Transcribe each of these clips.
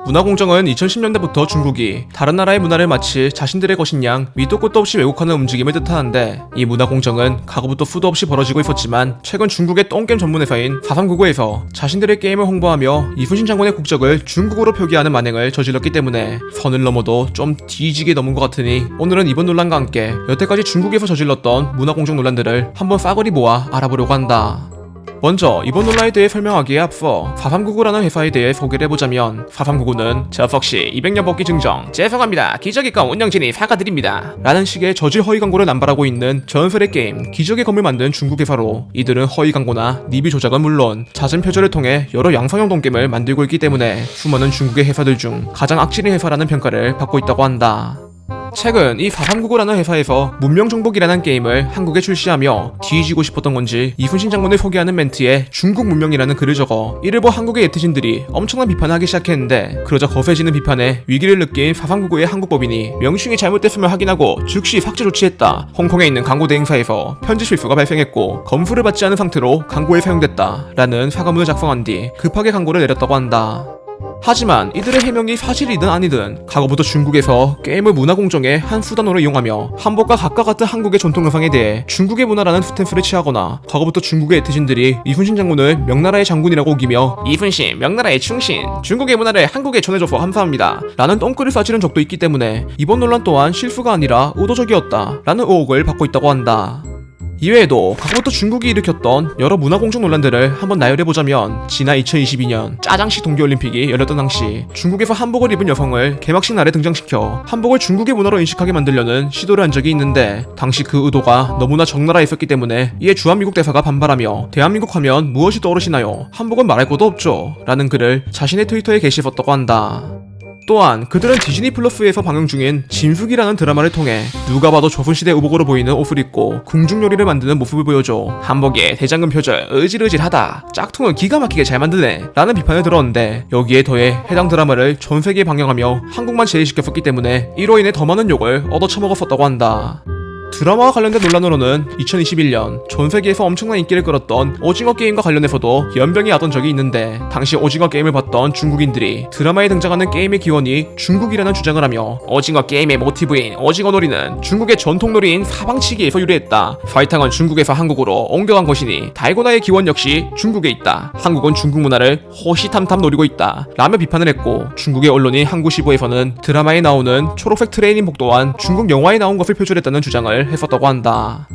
문화공정은 2010년대부터 중국이 다른 나라의 문화를 마치 자신들의 것인 양 밑도 끝도 없이 왜곡하는 움직임을 뜻하는데, 이 문화공정은 과거부터 수도 없이 벌어지고 있었지만 최근 중국의 똥게임 전문회사인 4399에서 자신들의 게임을 홍보하며 이순신 장군의 국적을 중국어로 표기하는 만행을 저질렀기 때문에 선을 넘어도 좀 뒤지게 넘은 것 같으니, 오늘은 이번 논란과 함께 여태까지 중국에서 저질렀던 문화공정 논란들을 한번 싸그리 모아 알아보려고 한다. 먼저 이번 논란에 대해 설명하기에 앞서 4399라는 회사에 대해 소개를 해보자면, 4399는 저석시 200년 복귀 증정 죄송합니다 기적의 검 운영진이 사과드립니다 라는 식의 저질 허위 광고를 남발하고 있는 전설의 게임 기적의 검을 만든 중국 회사로, 이들은 허위 광고나 리뷰 조작은 물론 잦은 표절을 통해 여러 양성형 동게임을 만들고 있기 때문에 수많은 중국의 회사들 중 가장 악질인 회사라는 평가를 받고 있다고 한다. 최근 이 4399라는 회사에서 문명정복이라는 게임을 한국에 출시하며 뒤지고 싶었던 건지 이순신 장군을 소개하는 멘트에 중국 문명이라는 글을 적어 이를 본 한국의 네티즌들이 엄청난 비판을 하기 시작했는데, 그러자 거세지는 비판에 위기를 느낀 4399의 한국법인이 명칭이 잘못됐음을 확인하고 즉시 삭제 조치했다. 홍콩에 있는 광고 대행사에서 편집 실수가 발생했고 검수를 받지 않은 상태로 광고에 사용됐다 라는 사과문을 작성한 뒤 급하게 광고를 내렸다고 한다. 하지만 이들의 해명이 사실이든 아니든 과거부터 중국에서 게임을 문화공정의 한 수단으로 이용하며 한복과 각과 같은 한국의 전통 의상에 대해 중국의 문화라는 스탠스를 취하거나, 과거부터 중국의 네티즌들이 이순신 장군을 명나라의 장군이라고 우기며 이순신 명나라의 충신, 중국의 문화를 한국에 전해줘서 감사합니다 라는 똥글을 싸지른 적도 있기 때문에 이번 논란 또한 실수가 아니라 의도적이었다 라는 의혹을 받고 있다고 한다. 이외에도 과거부터 중국이 일으켰던 여러 문화공정 논란들을 한번 나열해보자면, 지난 2022년 짜장시 동계올림픽이 열렸던 당시 중국에서 한복을 입은 여성을 개막식 날에 등장시켜 한복을 중국의 문화로 인식하게 만들려는 시도를 한 적이 있는데, 당시 그 의도가 너무나 적나라해 있었기 때문에 이에 주한미국 대사가 반발하며 대한민국 하면 무엇이 떠오르시나요? 한복은 말할 것도 없죠 라는 글을 자신의 트위터에 게시했었다고 한다. 또한 그들은 디즈니 플러스에서 방영 중인 진숙이라는 드라마를 통해 누가 봐도 조선시대 의복으로 보이는 옷을 입고 궁중요리를 만드는 모습을 보여줘 한복에 대장금 표절 의질의질하다, 짝퉁은 기가 막히게 잘 만드네 라는 비판을 들었는데, 여기에 더해 해당 드라마를 전세계에 방영하며 한국만 제외시켰었기 때문에 이로 인해 더 많은 욕을 얻어쳐먹었었다고 한다. 드라마와 관련된 논란으로는 2021년 전세계에서 엄청난 인기를 끌었던 오징어 게임과 관련해서도 연병이 나던 적이 있는데, 당시 오징어 게임을 봤던 중국인들이 드라마에 등장하는 게임의 기원이 중국이라는 주장을 하며, 오징어 게임의 모티브인 오징어 놀이는 중국의 전통 놀이인 사방치기에서 유래했다. 설탕은 중국에서 한국으로 옮겨간 것이니 달고나의 기원 역시 중국에 있다. 한국은 중국 문화를 호시탐탐 노리고 있다 라며 비판을 했고, 중국의 언론인 한국시보에서는 드라마에 나오는 초록색 트레이닝복 또한 중국 영화에 나온 것을 표절했다는 주장을 했었다고 한다.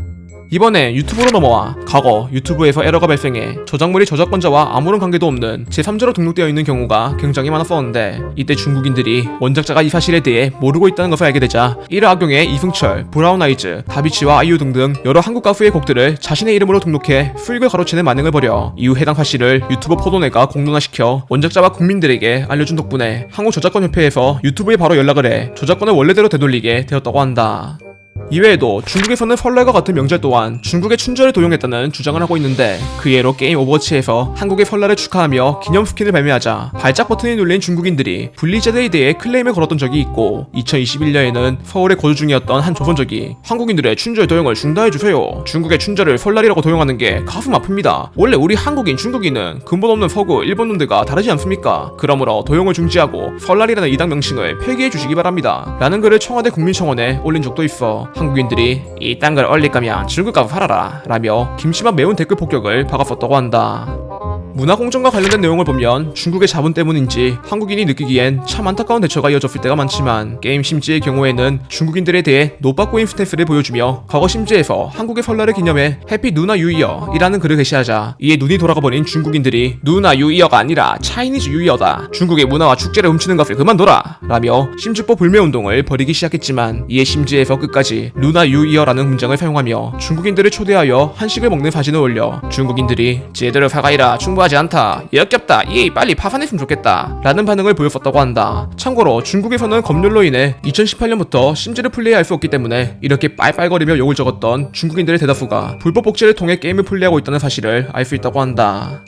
이번에 유튜브로 넘어와 과거 유튜브에서 에러가 발생해 저작물이 저작권자와 아무런 관계도 없는 제3자로 등록되어 있는 경우가 굉장히 많았었는데, 이때 중국인들이 원작자가 이 사실에 대해 모르고 있다는 것을 알게 되자 이를 악용해 이승철, 브라운 아이즈, 다비치와 아이유 등등 여러 한국 가수의 곡들을 자신의 이름으로 등록해 수익을 가로채는 만행을 벌여 이후 해당 사실을 유튜브 포도네가 공론화시켜 원작자와 국민들에게 알려준 덕분에 한국저작권협회에서 유튜브에 바로 연락을 해 저작권을 원래대로 되돌리게 되었다고 한다. 이외에도 중국에서는 설날과 같은 명절 또한 중국의 춘절을 도용했다는 주장을 하고 있는데, 그 예로 게임 오버워치에서 한국의 설날을 축하하며 기념 스킨을 발매하자 발작 버튼이 눌린 중국인들이 분리자들에 대해 클레임을 걸었던 적이 있고, 2021년에는 서울에 거주 중이었던 한 조선족이 한국인들의 춘절 도용을 중단해주세요, 중국의 춘절을 설날이라고 도용하는 게 가슴 아픕니다, 원래 우리 한국인 중국인은 근본 없는 서구 일본 놈들과 다르지 않습니까? 그러므로 도용을 중지하고 설날이라는 이당 명칭을 폐기해주시기 바랍니다 라는 글을 청와대 국민청원에 올린 적도 있어, 한국인들이 이딴 걸 올릴 거면 중국 가서 살아라 라며 김치맛 매운 댓글 폭격을 박았었다고 한다. 문화공정과 관련된 내용을 보면 중국의 자본 때문인지 한국인이 느끼기엔 참 안타까운 대처가 이어졌을 때가 많지만, 게임 심지의 경우에는 중국인들에 대해 노빠꾸인 스탠스를 보여주며 과거 심지에서 한국의 설날을 기념해 해피 누나 유이어 이라는 글을 게시하자 이에 눈이 돌아가버린 중국인들이 누나 유이어가 아니라 차이니즈 유이어다, 중국의 문화와 축제를 훔치는 것을 그만둬라 라며 심주보 불매운동을 벌이기 시작했지만, 이에 심지에서 끝까지 누나 유이어라는 문장을 사용하며 중국인들을 초대하여 한식을 먹는 사진을 올려 중국인들이 제대로 사과해라 충분하지 않다, 역겹다, 이 빨리 파산했으면 좋겠다 라는 반응을 보였었다고 한다. 참고로 중국에서는 검열로 인해 2018년부터 심지를 플레이할 수 없기 때문에 이렇게 빨빨거리며 욕을 적었던 중국인들의 대다수가 불법 복제를 통해 게임을 플레이하고 있다는 사실을 알 수 있다고 한다.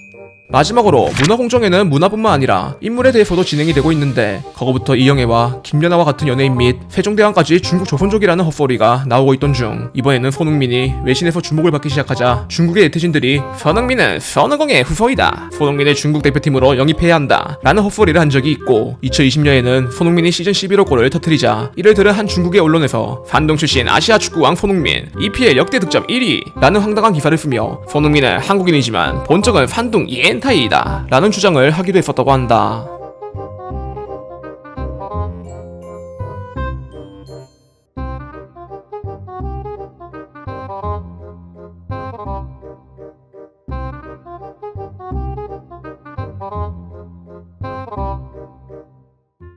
마지막으로 문화공정에는 문화뿐만 아니라 인물에 대해서도 진행이 되고 있는데 거거부터 이영애와 김연아와 같은 연예인 및 세종대왕까지 중국 조선족이라는 헛소리가 나오고 있던 중 이번에는 손흥민이 외신에서 주목을 받기 시작하자 중국의 네티즌들이 손흥민은 선우공의 후손이다, 손흥민을 중국 대표팀으로 영입해야 한다 라는 헛소리를 한 적이 있고 2020년에는 손흥민이 시즌 11호 골을 터뜨리자 이를 들은 한 중국의 언론에서 산동 출신 아시아 축구왕 손흥민 EPL 역대 득점 1위 라는 황당한 기사를 쓰며 손흥민은 한국인이지만 본적은 산둥 이엔타이이다 라는 주장을 하기도 했었다고 한다.